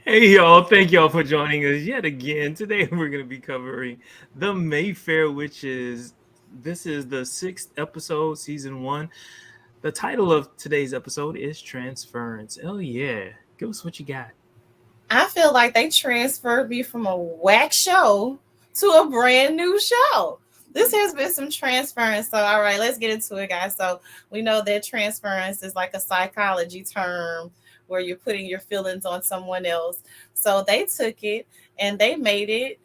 Hey y'all, thank y'all for joining us yet again. Today we're going to be covering the Mayfair Witches. This is the 6th episode, season 1. The title of today's episode is Transference. Oh yeah, give us what you got. I feel like they transferred me from a whack show to a brand new show. This has been some transference. So, all right, let's get into it, guys. So, we know that transference is like a psychology term where you're putting your feelings on someone else. So, they took it and they made it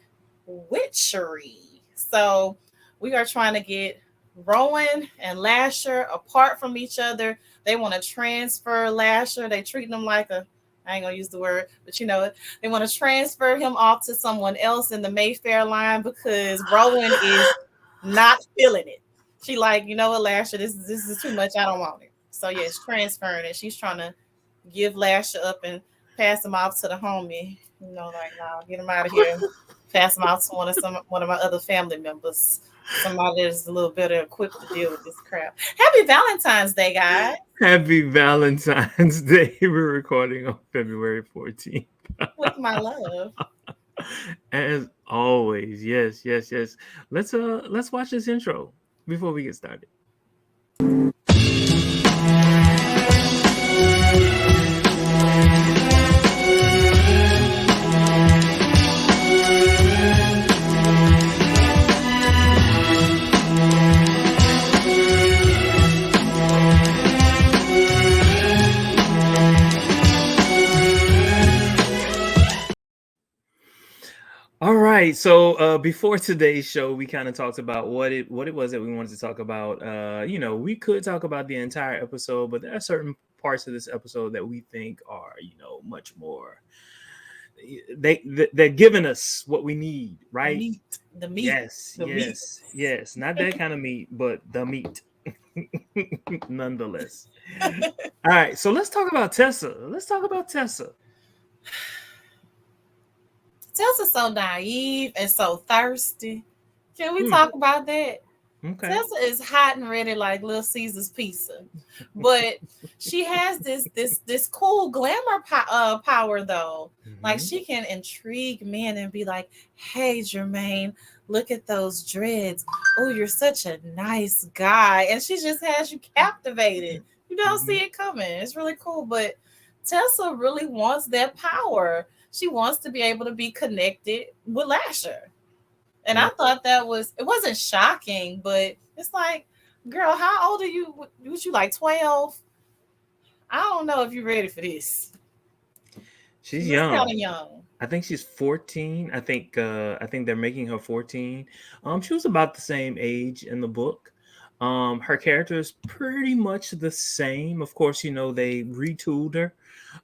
witchery. So, we are trying to get Rowan and Lasher apart from each other. They want to transfer Lasher. They treat them like a I ain't gonna use the word, but you know it. They want to transfer him off to someone else in the Mayfair line because Rowan is not feeling it. She like, you know what, Lasher, this is too much. I don't want it. So yes, transferring it. She's trying to give Lasher up and pass him off to the homie. You know, like, no, get him out of here. Pass him off to one of my other family members. Somebody that's a little better equipped to deal with this crap. Happy Valentine's Day, guys. Happy Valentine's Day. We're recording on February 14th. With my love. As always, yes. Let's watch this intro before we get started. All right. So before today's show, we kind of talked about what it was that we wanted to talk about. We could talk about the entire episode, but there are certain parts of this episode that we think are, much more. They're giving us what we need, right? The meat, Yes, the meat. yes. Not that kind of meat, but the meat, nonetheless. All right. So let's talk about Tessa. Tessa's so naive and so thirsty. Can we Hmm. talk about that? Okay. Tessa is hot and ready like Little Caesar's pizza, but she has this cool glamour power though. Like Mhm. she can intrigue men and be like, "Hey, Jermaine, look at those dreads. Oh, you're such a nice guy," and she just has you captivated. You don't see Mhm. it coming. It's really cool, but Tessa really wants that power. She wants to be able to be connected with Lasher. And I Yeah. thought it wasn't shocking, but it's like, girl, how old are you? Was you like 12? I don't know if you're ready for this. She She's looks kind young. of young. I think she's 14. I think they're making her 14. She was about the same age in the book. Her character is pretty much the same. Of course, they retooled her.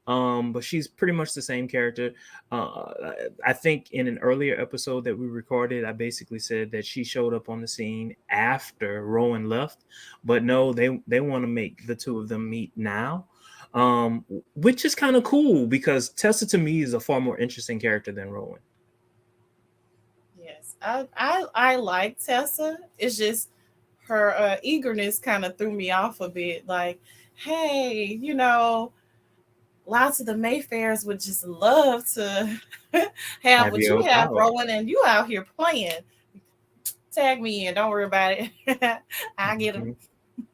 But she's pretty much the same character. I think in an earlier episode that we recorded, I basically said that she showed up on the scene after Rowan left. But no, they want to make the two of them meet now. Um, which is kind of cool because Tessa to me is a far more interesting character than Rowan. Yes, I like Tessa. It's just her eagerness kind of threw me off a bit. Like, hey, lots of the Mayfairs would just love to have Have what you your have, power. Rowan, and you out here playing. Tag me in. Don't worry about it. I get them.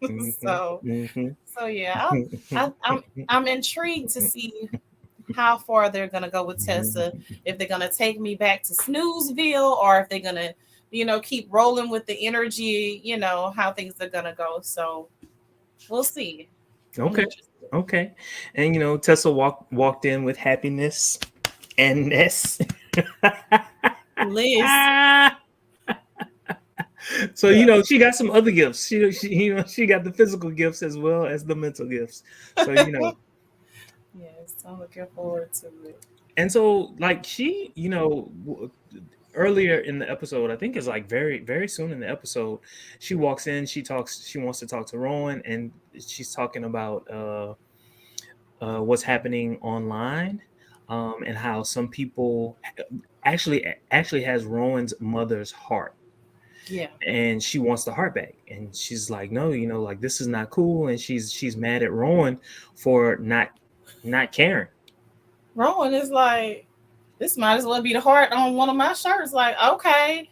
Mhm, mhm, so mhm. so yeah, I'm intrigued to see how far they're gonna go with Tessa. If they're gonna take me back to Snoozeville, or if they're gonna, keep rolling with the energy. How things are gonna go. So we'll see. I'm Okay. interested. Okay. And Tessa walked in with happiness and ness. Liz, So she got some other gifts. She got the physical gifts as well as the mental gifts. So yes, I'm looking forward to it. and so like earlier in the episode, I think it's like very very soon in the episode, she walks in, she wants to talk to Rowan, and she's talking about what's happening online, and how some people actually has Rowan's mother's heart, Yeah. and she wants the heart back, and she's like, no, like this is not cool, and she's mad at Rowan for not caring. Rowan is like, this might as well be the heart on one of my shirts. Like, okay.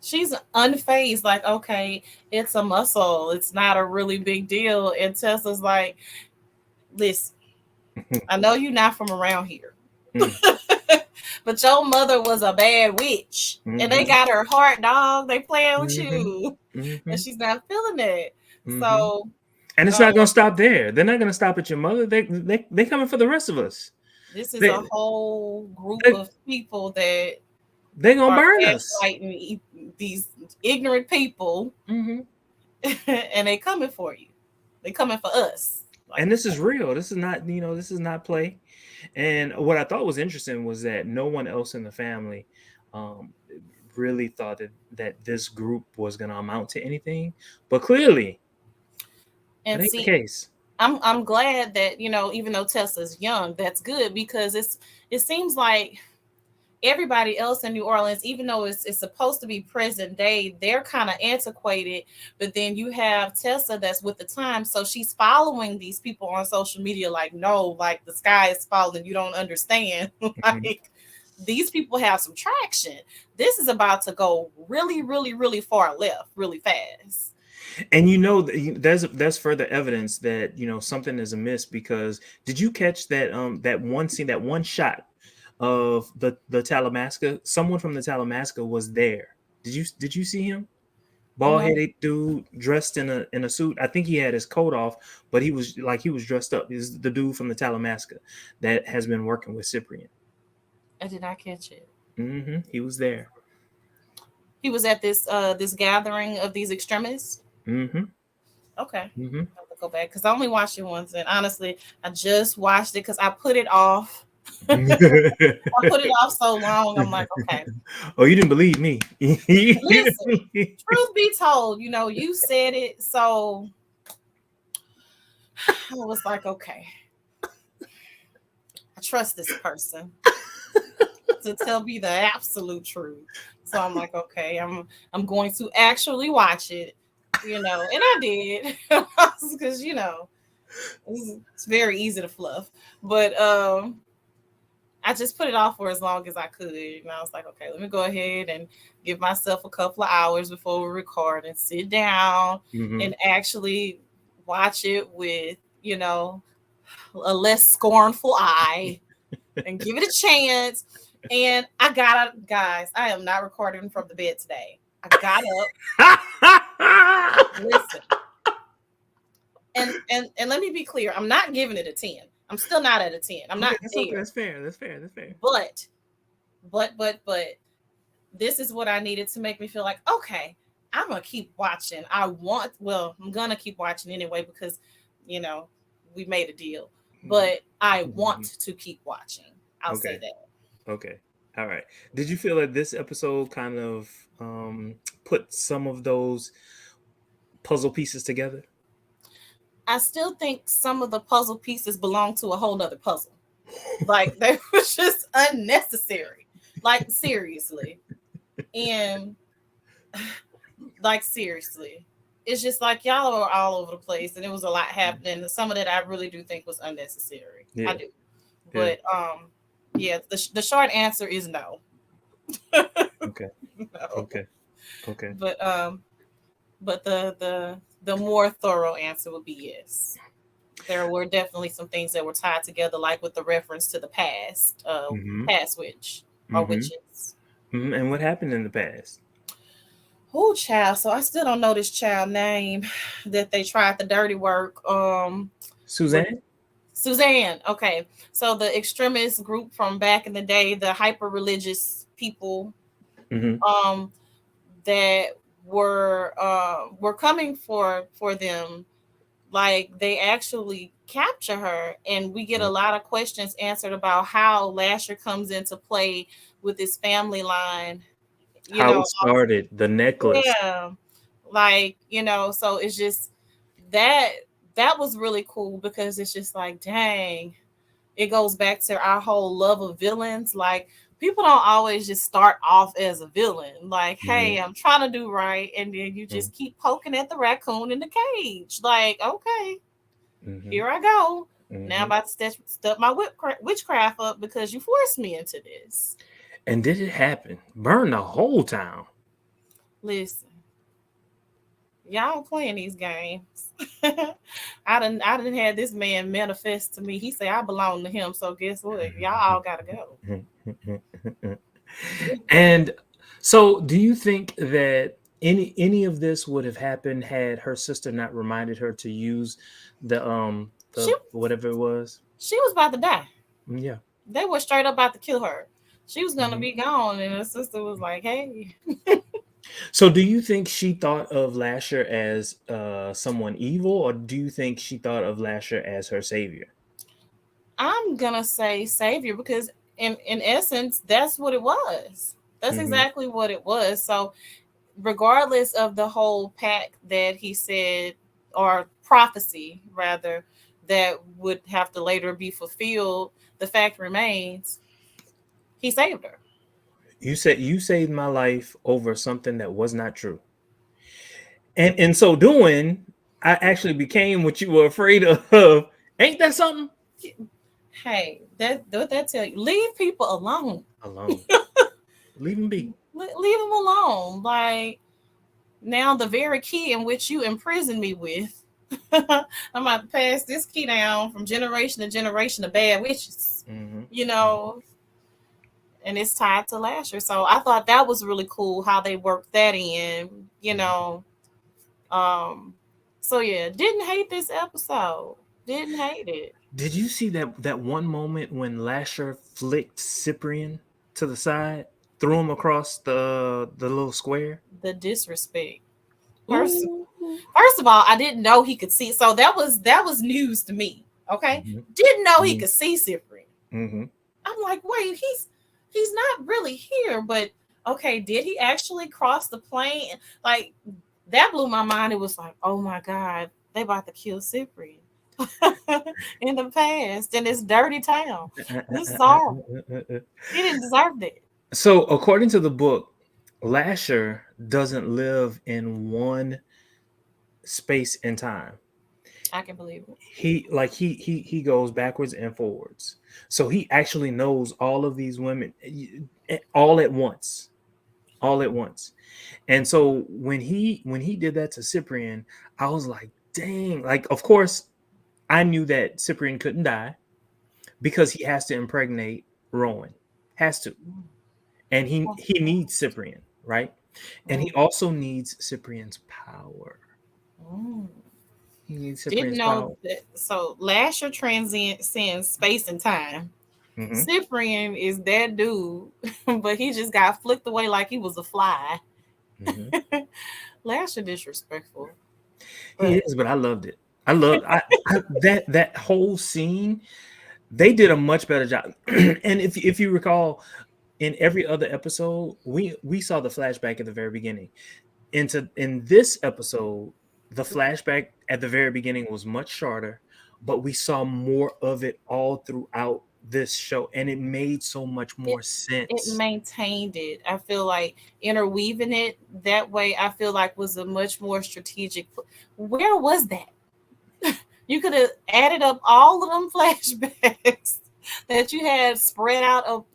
She's unfazed, like, okay, it's a muscle. It's not a really big deal. And Tessa's like, listen, I know you're not from around here. But your mother was a bad witch. And they got her heart, dog. They playing with you. And she's not feeling it. So and it's not gonna stop there. They're not gonna stop at your mother. They coming for the rest of us. this is a They whole group of people that gonna are burn us. gaslighting these ignorant people. And they coming for you. They coming for us. Like, and this is real. This is not, this is not play. And what I thought was interesting was that no one else in the family really thought that this group was going to amount to anything. But clearly, and that ain't see, the case. I'm glad that, even though Tessa's young, that's good, because it seems like everybody else in New Orleans, even though it's supposed to be present day, they're kind of antiquated. But then you have Tessa that's with the times, so she's following these people on social media like, no, like the sky is falling, you don't understand. Like, these people have some traction. This is about to go really, really, really far left, really fast. And there's further evidence that something is amiss, because did you catch that that one scene, that one shot of the Talamasca? Someone from the Talamasca was there. Did you see him? Bald-headed dude dressed in a suit. I think he had his coat off, but he was dressed up. This is the dude from the Talamasca that has been working with Ciprian. I did not catch it. He was there. He was at this gathering of these extremists. Okay. I have to go back because I only watched it once, and honestly, I just watched it because I put it off. I put it off so long. I'm like, okay. Oh, you didn't believe me. Listen, truth be told, you said it, so I was like, okay, I trust this person to tell me the absolute truth. So I'm like, okay, I'm going to actually watch it, and I did, because it's very easy to fluff, but I just put it off for as long as I could. And I was like, okay, let me go ahead and give myself a couple of hours before we record and sit down and actually watch it with, a less scornful eye and give it a chance. And I got up, guys. I am not recording from the bed today. I got up. Listen. And let me be clear. I'm not giving it a 10. I'm still not at a 10. I'm not there. Okay, that's fair. That's fair. But this is what I needed to make me feel like, okay, I'm gonna keep watching. I'm gonna keep watching anyway, because we made a deal. But I want to keep watching. I'll say that. Okay. All right. Did you feel that this episode kind of put some of those puzzle pieces together? I still think some of the puzzle pieces belong to a whole nother puzzle. Like, they were just unnecessary. Like, seriously. And, like, seriously. It's just like, y'all are all over the place, and it was a lot happening. Some of that I really do think was unnecessary. Yeah. I do. But, the short answer is no. Okay. No. Okay. But the more thorough answer would be yes. There were definitely some things that were tied together, like with the reference to the past, past witch or witches. And what happened in the past? Oh, child. So I still don't know this child name that they tried the dirty work. Suzanne? Suzanne. Okay. So the extremist group from back in the day, the hyper religious people, that were coming for them, like, they actually capture her, and we get a lot of questions answered about how Lasher comes into play with his family line. How it started, the necklace. Yeah. Like, so it's just that was really cool, because it's just like, dang, it goes back to our whole love of villains. Like, people don't always just start off as a villain. Like, hey, I'm trying to do right, and then you just keep poking at the raccoon in the cage. Like, okay, here I go. Now I'm about to step my witchcraft up because you forced me into this. And did it happen? Burn the whole town. Listen, y'all playing these games. I done had this man manifest to me. He said I belong to him. So guess what? Y'all all gotta go. And so, do you think that any of this would have happened had her sister not reminded her to use She the whatever it was? she was about to die. Yeah. They were straight up about to kill her. She was gonna Mhm. be gone, and her sister was like, "Hey, So, do you think she thought of Lasher as someone evil, or do you think she thought of Lasher as her savior? I'm gonna say savior because in essence, that's what it was. That's Hmm. exactly what it was. So regardless of the whole pact that he said or prophecy rather that would have to later be fulfilled, the fact remains he saved her. You said you saved my life over something that was not true, and in so doing, I actually became what you were afraid of. Ain't that something? Hey, that what that tell you? Leave people alone. Alone, leave him be. Leave them alone. Like now, the very key in which you imprisoned me with, I'm about to pass this key down from generation to generation of bad witches. Hmm. You know, and it's tied to Lasher. So I thought that was really cool how they worked that in, you know. Um so yeah, didn't hate this episode. Didn't hate it. Did you see that one moment when Lasher flicked Cyprian to the side, threw him across the little square? The disrespect. First Ooh. first of all, I didn't know he could see. So that was news to me. Okay? Hmm. Didn't know he Hmm. could see Cyprian. Hmm. I'm like, wait, he's not really here, but okay, did he actually cross the plane? Like that blew my mind. It was like, oh my God, they about to kill Cyprian in the past in this dirty town. This is horrible. He didn't deserve that. So, according to the book, Lasher doesn't live in one space and time. I can believe it. He goes backwards and forwards. So he actually knows all of these women all at once, all at once. And so when he did that to Cyprian, I was like, dang! Like, of course, I knew that Cyprian couldn't die because he has to impregnate Rowan, has to, and he needs Cyprian, right? And he also needs Cyprian's power. Mm. He needs Didn't Cyprian's know power. that. So Lasher transcends space and time. Hmm. Cyprian is that dude, but he just got flicked away like he was a fly. Hmm. Lasher disrespectful, He but is, but I loved it. I that whole scene. They did a much better job. And if you recall, in every other episode, we saw the flashback at the very beginning. In this episode, the flashback at the very beginning was much shorter, but we saw more of it all throughout this show, and it made so much it more it sense. maintained it. I feel like interweaving it that way, I feel like was a much more strategic. Where was that? You could have added up all of them flashbacks that you had spread out of,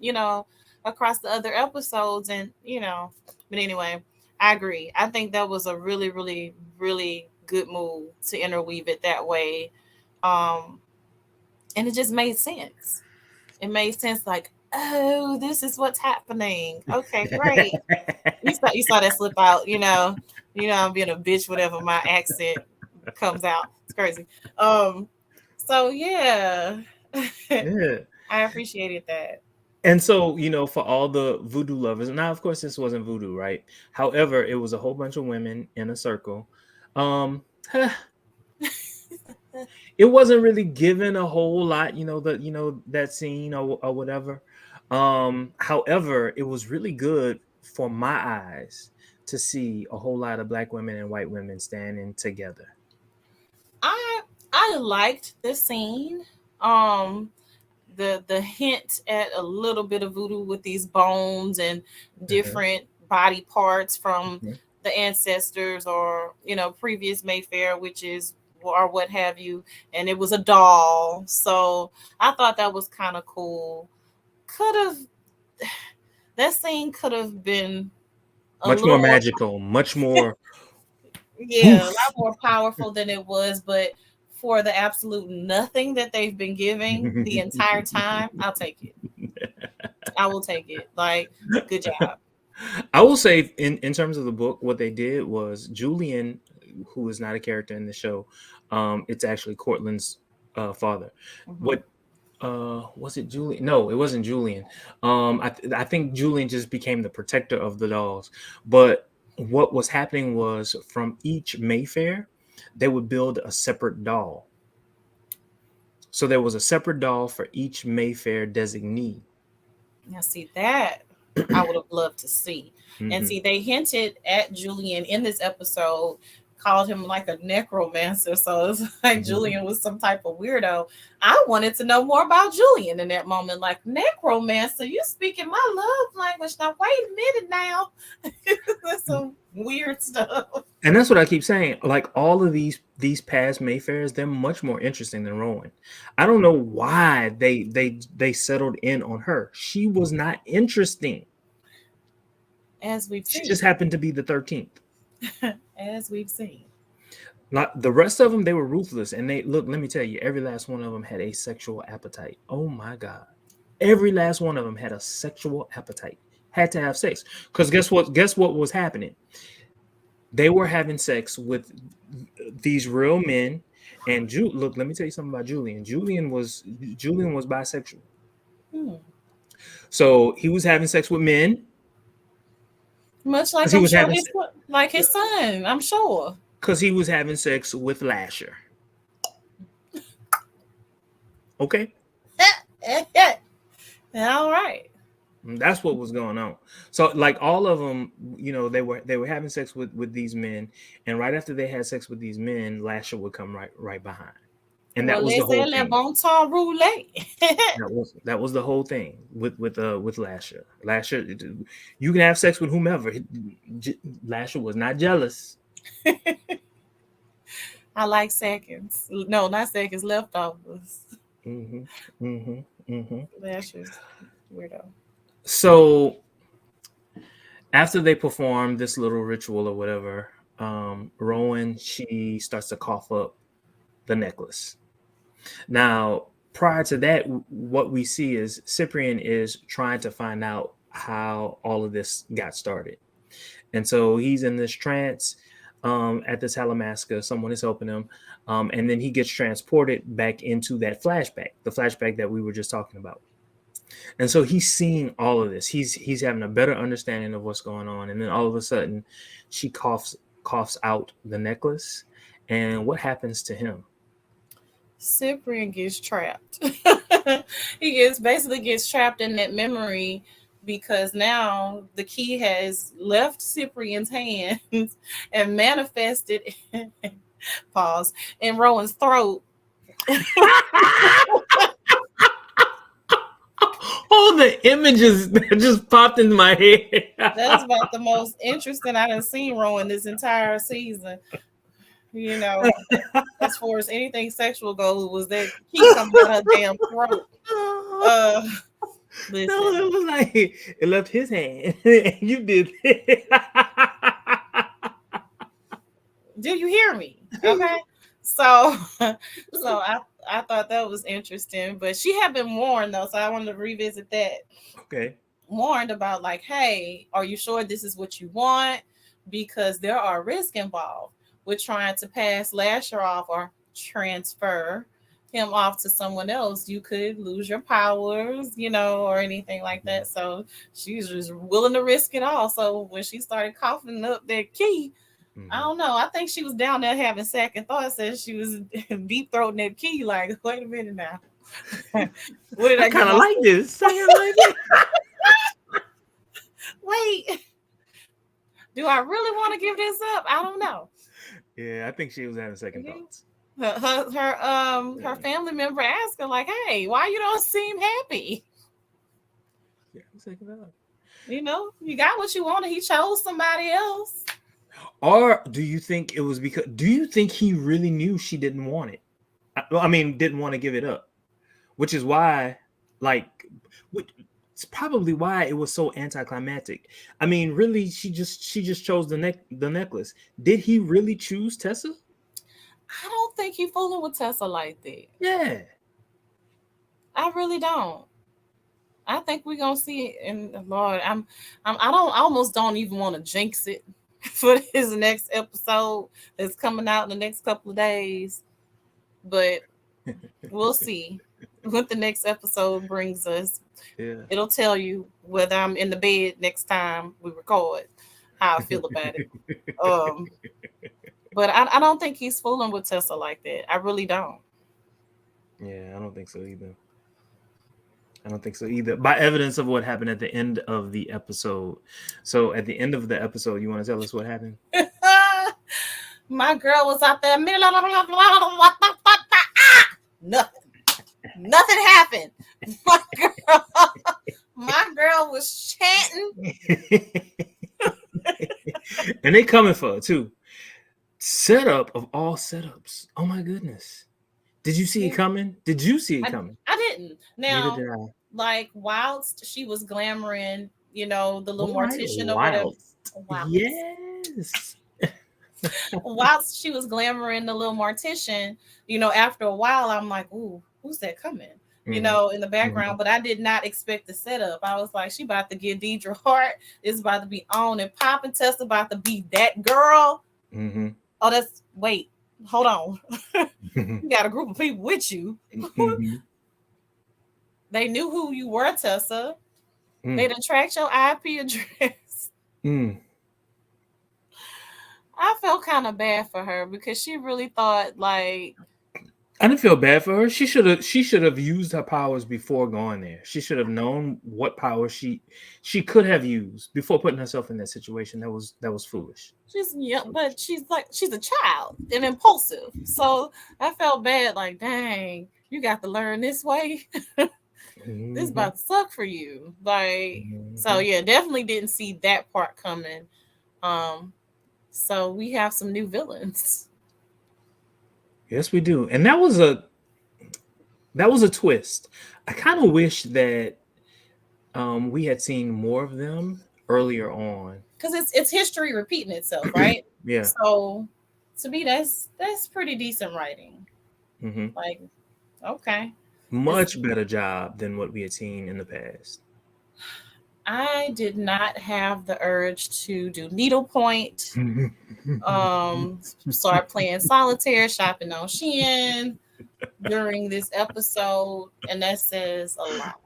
across the other episodes, and. But anyway, I agree. I think that was a really, really, really good move to interweave it that way, and it just made sense. It made sense, like, oh, this is what's happening. Okay, great. You saw that slip out. I'm being a bitch. Whatever my accent comes out, it's crazy. Um, so yeah, Yeah. I appreciated that. And so, for all the voodoo lovers, now of course this wasn't voodoo, right? However, it was a whole bunch of women in a circle. Um, it wasn't really given a whole lot, that scene or whatever. However, it was really good for my eyes to see a whole lot of black women and white women standing together. I I liked the scene. Um, the hint at a little bit of voodoo with these bones and Mhm, different body parts from mhm, the ancestors or previous Mayfair witches or what have you, and it was a doll. So I thought that was kind of cool. Could have that scene could have been a Much more little more, magical, much more yeah, a lot woof. more powerful than it was, but for the absolute nothing that they've been giving the entire time, I'll take it. I will take it. Like, good job. I will say, in terms of the book, what they did was Julian, who is not a character in the show, it's actually Cortland's father. Hmm. What was it, Julian? No, it wasn't Julian. I think Julian just became the protector of the dolls. But what was happening was from each Mayfair, they would build a separate doll. So there was a separate doll for each Mayfair designee. Now, see that I would have loved to see. And Hmm. see, they hinted at Julian in this episode, called him like a necromancer. So it's like Hmm. Julian was some type of weirdo. I wanted to know more about Julian in that moment. Like, necromancer, you speaking my love language. Now, wait a minute now. That's some weird stuff. And that's what I keep saying. Like all of these past Mayfairs, they're much more interesting than Rowan. I don't know why they settled in on her. She was not interesting. As we've She seen. just happened to be the 13th. As we've seen. Not the rest of them, they were ruthless. And they look, let me tell you, every last one of them had a sexual appetite. Oh my God. Every last one of them had a sexual appetite. Had to have sex. Because guess what? Guess what was happening? They were having sex with these real men. And look, let me tell you something about Julian. Julian was bisexual. Hmm. So he was having sex with men Much because like he I'm was sure having like his son, I'm sure. sex with Lasher. Okay. All right. That's what was going on. So like all of them, they were having sex with these men, and right after they had sex with these men, Lasher would come right behind. And that Well, was the let's say whole le thing. bon temps roulette. That was the whole thing with Lasher. Lasher, you can have sex with whomever. Lasher was not jealous. I like seconds. No, not seconds, leftovers. Hmm. Hmm. Hmm. Lashes. Weirdo. So after they perform this little ritual or whatever, Rowan, she starts to cough up the necklace. Now, prior to that, what we see is Ciprian is trying to find out how all of this got started. And so he's in this trance at the Talamasca. Someone is helping him. And then he gets transported back into that flashback, the flashback that we were just talking about. And so he's seeing all of this. He's having a better understanding of what's going on. And then all of a sudden, she coughs out the necklace. And what happens to him? Cyprian gets trapped. He gets trapped in that memory because now the key has left Cyprian's hands and manifested pause in Rowan's throat. All the images that just popped into my head. That's about the most interesting I done seen Rowan this entire season. You know, as far as anything sexual goes, was that key coming out her damn throat. Uh, No, listen, it was like it left his hand. You did it. do you hear me? Okay, so I thought that was interesting, but she had been warned though, so I wanted to revisit that. Okay. Warned about like, hey, are you sure this is what you want? Because there are risks involved with trying to pass Lasher off or transfer him off to someone else. You could lose your powers, or anything like that. So she's just willing to risk it all. So when she started coughing up that key, I Mhm. don't know. I think she was down there having second thoughts as she was deep throating that key. Like, wait a minute now. What did I I get kind of like myself? this. I kind of like it. Wait, do I really want to give this up? I don't know. Yeah, I think she was having second Mhm. thoughts. Her Yeah, family member asked her like, "Hey, why you don't seem happy? yeah, second thought. You got what you wanted. He chose somebody else." Or do you think it was because? Do you think he really knew she didn't want it? I mean, didn't want to give it up, which is why, like, it's probably why it was so anticlimactic. I mean, really, she just chose the necklace. Did he really choose Tessa? I don't think he fooling with Tessa like that. Yeah. I really don't. I think we're gonna see it. And Lord, I don't, I almost don't even want to jinx it for his next episode that's coming out in the next couple of days. But we'll see what the next episode brings us. Yeah. It'll tell you whether I'm in the bed next time we record, how I feel about it. Um, but I don't think he's fooling with Tessa like that. I really don't. Yeah, I don't think so either. I don't think so either. By evidence of what happened at the end of the episode. So at the end of the episode, you want to tell us what happened? My girl was out there. Nothing. Nothing happened. My girl was chanting. And they coming for her too. Setup of all setups. Oh my goodness. Did you see it coming? Did you see it coming? I didn't. Now, Neither did I. like, whilst she was glamoring, the little All right, mortician or whatever. wild. Yes. Whilst she was glamoring the little mortician, after a while, I'm like, ooh, who's that coming? In the background, but I did not expect the setup. I was like, she about to get Deirdre Hart. It's about to be on and popping. Tessa about to be that girl. Mm-hmm. Oh, wait, hold on. You got a group of people with you. Mm-hmm. They knew who you were, Tessa. They didn't track your IP address. I felt kind of bad for her because she really thought, like, I didn't feel bad for her. She should have used her powers before going there. She should have known what power she could have used before putting herself in that situation. That was foolish. She's young, but she's a child and impulsive. So I felt bad, like, dang, you got to learn this way. This is about to suck for you. Like, so yeah, definitely didn't see that part coming. So we have some new villains. Yes, we do. And that was a twist. I kind of wish that we had seen more of them earlier on. Because it's history repeating itself, right? Yeah. So to me, that's pretty decent writing. Like, okay. Much better job than what we had seen in the past. I did not have the urge to do needlepoint. Start playing solitaire, shopping on Shein during this episode, and that says a lot.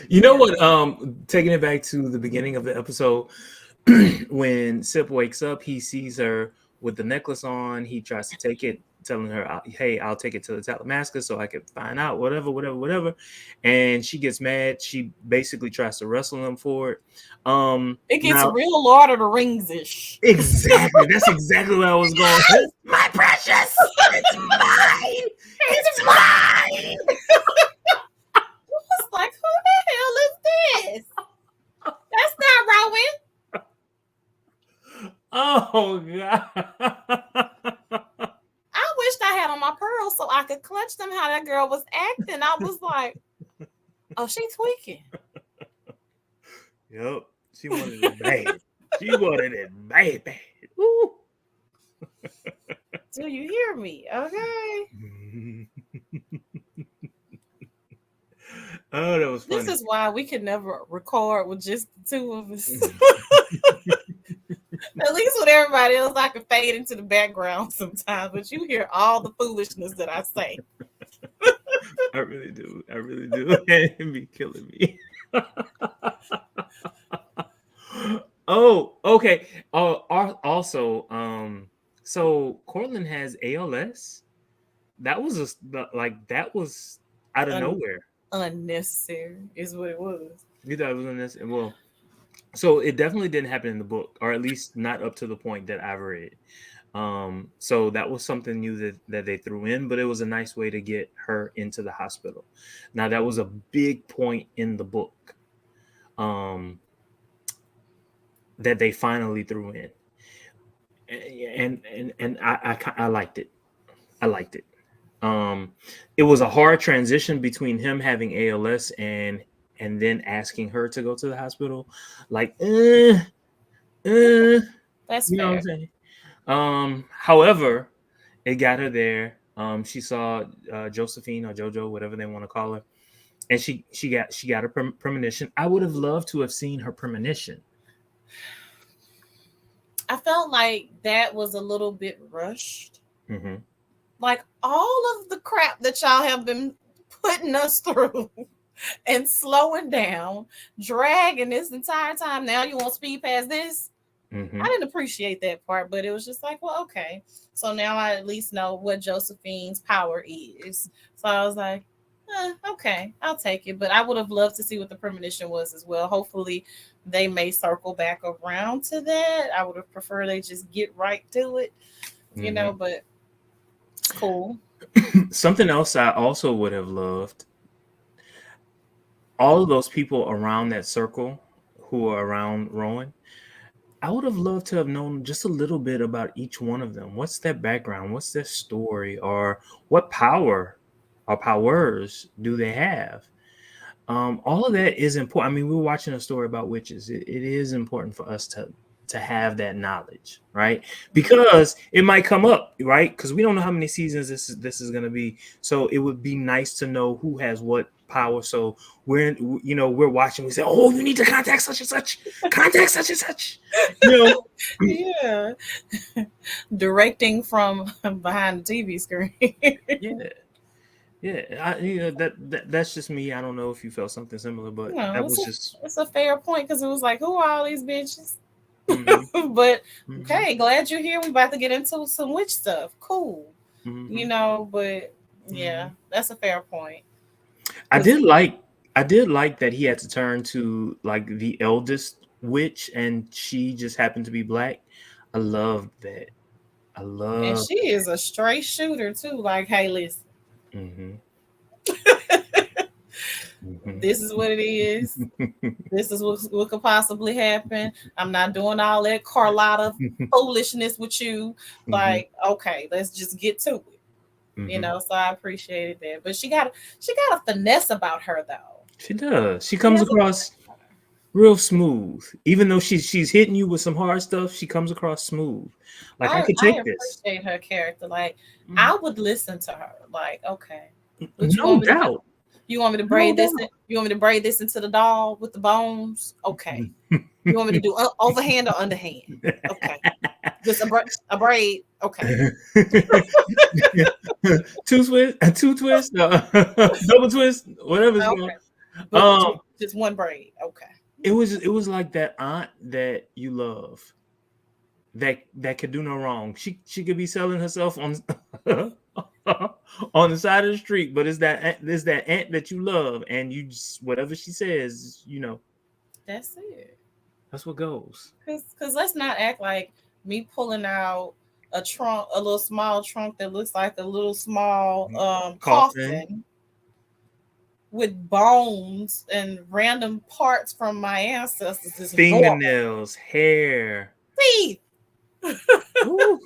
You know what? Taking it back to the beginning of the episode, when Sip wakes up, he sees her with the necklace on. He tries to take it, telling her, hey, I'll take it to the Talamasca so I can find out whatever. And she gets mad. She basically tries to wrestle him for it. It gets real Lord of the Rings-ish. Exactly. That's exactly where I was going. It's my precious. It's mine. It's mine. It's like, who the hell is this? That's not Rowan. Oh, God. I wished I had on my pearls so I could clutch them how that girl was acting. I was like, oh, she's tweaking. Yep. She wanted it bad. She wanted it bad. Ooh. Do you hear me? Okay. Oh, that was funny. This is why we could never record with just the two of us. At least with everybody else, I can fade into the background sometimes, but you hear all the foolishness that I say. I really do. It'd be killing me. Oh, okay. Also, so Cortland has ALS. That was out of nowhere. Unnecessary is what it was. You thought it was unnecessary? Well, so it definitely didn't happen in the book, or at least not up to the point that I've read. So that was something new that they threw in, but it was a nice way to get her into the hospital. Now that was a big point in the book. that they finally threw in, and I liked it. I liked it. Um, it was a hard transition between him having ALS and then asking her to go to the hospital. Like, you That's know what I'm fair. saying? However, it got her there. She saw Josephine or JoJo, whatever they want to call her, and she got a premonition. I would have loved to have seen her premonition. I felt like that was a little bit rushed. Mm-hmm. Like all of the crap that y'all have been putting us through and slowing down, dragging this entire time. Now you want speed past this? I Mm-hmm. didn't appreciate that part, but it was just like, well, okay. So now I at least know what Josephine's power is. So I was like, okay, I'll take it. But I would have loved to see what the premonition was as well. Hopefully, they may circle back around to that. I would have preferred they just get right to it, Mm-hmm. but it's cool. Something else I also would have loved, all of those people around that circle who are around Rowan, I would have loved to have known just a little bit about each one of them. What's their background? What's their story? Or what power or powers do they have? All of that is important. I mean, we were watching a story about witches. It is important for us to have that knowledge, right? Because it might come up, right? Because we don't know how many seasons this is going to be. So it would be nice to know who has what power. So we're watching. We say, oh, you need to contact such and such. Contact such and such. You know. Yeah. Directing from behind the TV screen. Yeah. Yeah, that's just me. I don't know if you felt something similar, but No, that was just. it's a fair point because it was like, who are all these bitches? Mhm, But mhm, okay, glad you're here. We about to get into some witch stuff. Cool. mhm, But yeah, mhm. that's a fair point. I Because did like I did like that he had to turn to like the eldest witch, and she just happened to be black. I loved that. I and love. she is a straight shooter too. Like, hey, listen, Hmm. Hmm. this is what it is. This is what could possibly happen. I'm not doing all that Carlotta foolishness with you. Hmm. Like, okay, let's just get to it. Hmm. So I appreciated that. But she got a finesse about her though. She does. She She comes has a across real smooth, even though she's hitting you with some hard stuff. She comes across smooth. Like I could I take this. appreciate her character. Like Mhm. I would listen to her. Like, okay, what you No want me to do? doubt. You want me to No braid this? doubt. You want me to braid this into the doll with the bones? Okay. You want me to do overhand or underhand? Okay. Just a braid. Okay. Two twist, double twist, whatever it's called. Okay. But Um, just one braid. Okay. it was like that aunt that you love that could do no wrong. She could be selling herself on on the side of the street, but it's that aunt that you love, and you just whatever she says, That's it. that's what goes. Cause let's not act like me pulling out a little small trunk that looks like a little small Coffin, coffin with bones and random parts from my ancestors is normal. fingernails, hair, Teeth, woo,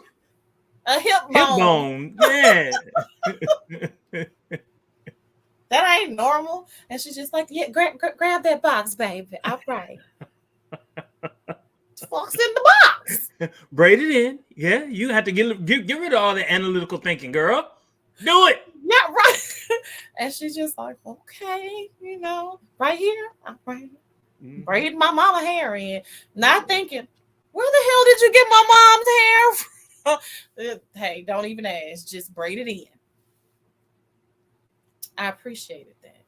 a hip hip bone. bone, yeah. That ain't normal. And she's just like, yeah, grab that box, baby. All right. Fuck's in the box. Braid it in. Yeah, you have to get rid of all the analytical thinking, girl. Do it. Yeah, right. And she's just like, okay, right here. All right. Mhm. Braid my mama hair in. Not thinking, where the hell did you get my mom's hair from? Hey, don't even ask. Just braid it in. I appreciated that.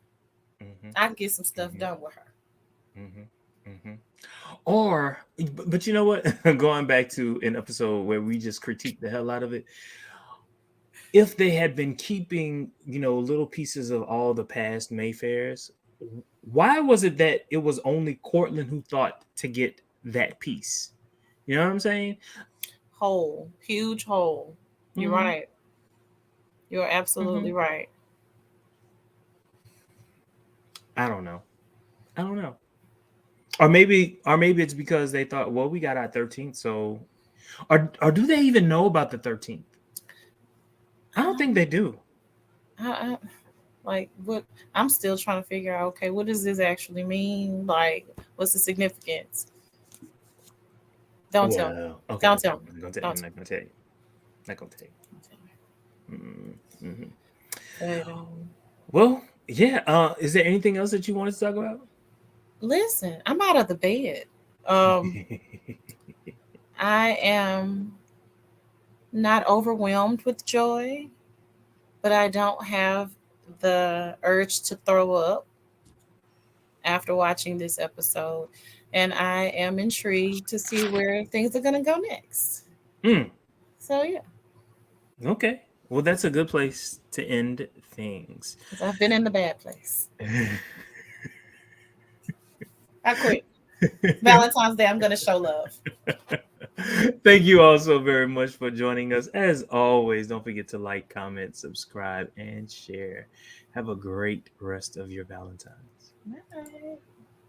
Mhm. I can get some stuff Mhm. done with her. Mhm. Mhm. Or, but you know what? Going back to an episode where we just critiqued the hell out of it. If they had been keeping, little pieces of all the past Mayfairs, why was it that it was only Cortland who thought to get that piece? You know what I'm saying? Hole, huge hole. You're Hmm. right. You're absolutely Hmm. right. I don't know. I don't know. or maybe it's because they thought, well, we got our 13th, so or do they even know about the 13th? I don't think they do. I, like what I'm still trying to figure out, okay, what does this actually mean? Like, what's the significance? Don't tell me. Well, okay, Don't okay, tell me. I'm gonna tell you. Don't I'm tell not gonna tell you. Not gonna tell you. me. Don't tell me. Mm-hmm. But Well, yeah. Is there anything else that you wanted to talk about? listen, I'm out of the bed. Um, I am not overwhelmed with joy, but I don't have the urge to throw up after watching this episode. And I am intrigued to see where things are going to go next. Mm, So, yeah, okay. Well, that's a good place to end things. because I've been in the bad place. I quit. Valentine's Day, I'm going to show love. Thank you all so very much for joining us. As always, don't forget to like, comment, subscribe, and share. Have a great rest of your Valentine's. Bye.